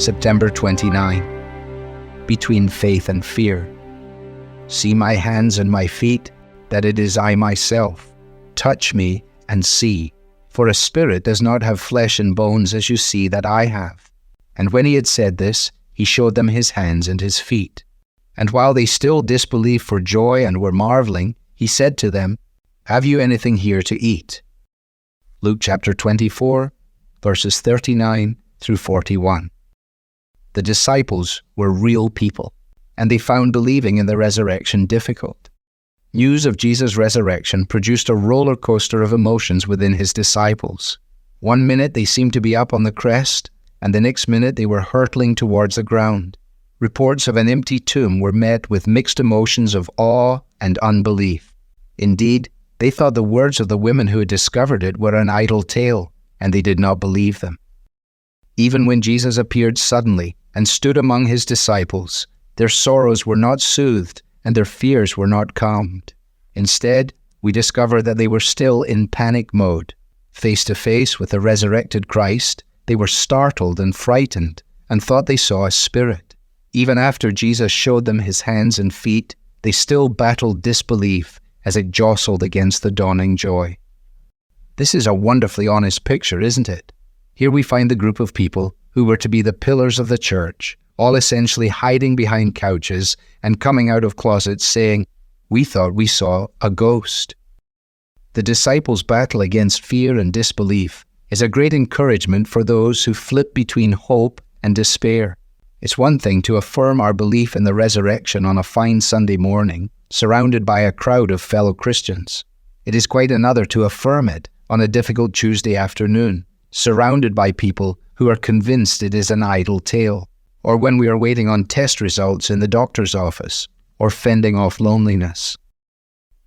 September 29. Between faith and fear. See my hands and my feet, that it is I myself. Touch me and see, for a spirit does not have flesh and bones as you see that I have. And when he had said this, he showed them his hands and his feet. And while they still disbelieved for joy and were marveling, he said to them, Have you anything here to eat? Luke chapter 24, verses 39 through 41. The disciples were real people, and they found believing in the resurrection difficult. News of Jesus' resurrection produced a roller coaster of emotions within his disciples. One minute they seemed to be up on the crest, and the next minute they were hurtling towards the ground. Reports of an empty tomb were met with mixed emotions of awe and unbelief. Indeed, they thought the words of the women who had discovered it were an idle tale, and they did not believe them. Even when Jesus appeared suddenly and stood among his disciples, their sorrows were not soothed and their fears were not calmed. Instead, we discover that they were still in panic mode. Face to face with the resurrected Christ, they were startled and frightened and thought they saw a spirit. Even after Jesus showed them his hands and feet, they still battled disbelief as it jostled against the dawning joy. This is a wonderfully honest picture, isn't it? Here we find the group of people who were to be the pillars of the church, all essentially hiding behind couches and coming out of closets saying, We thought we saw a ghost. The disciples' battle against fear and disbelief is a great encouragement for those who flip between hope and despair. It's one thing to affirm our belief in the resurrection on a fine Sunday morning, surrounded by a crowd of fellow Christians. It is quite another to affirm it on a difficult Tuesday afternoon, surrounded by people who are convinced it is an idle tale, or when we are waiting on test results in the doctor's office, or fending off loneliness.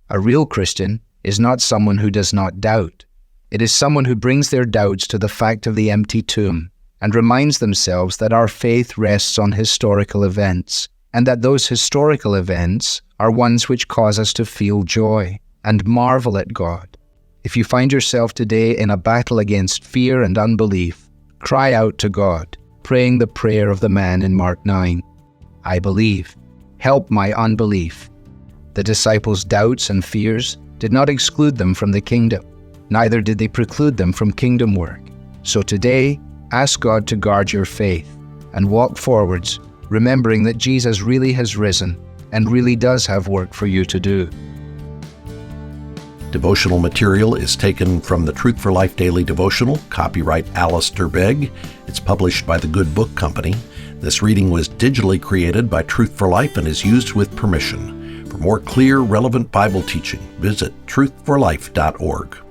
A real Christian is not someone who does not doubt. It is someone who brings their doubts to the fact of the empty tomb and reminds themselves that our faith rests on historical events, and that those historical events are ones which cause us to feel joy and marvel at God. If you find yourself today in a battle against fear and unbelief, cry out to God, praying the prayer of the man in Mark 9. I believe. Help my unbelief. The disciples' doubts and fears did not exclude them from the kingdom. Neither did they preclude them from kingdom work. So today, ask God to guard your faith and walk forwards, remembering that Jesus really has risen and really does have work for you to do. Devotional material is taken from the Truth for Life Daily Devotional, copyright Alistair Begg. It's published by the Good Book Company. This reading was digitally created by Truth for Life and is used with permission. For more clear, relevant Bible teaching, visit truthforlife.org.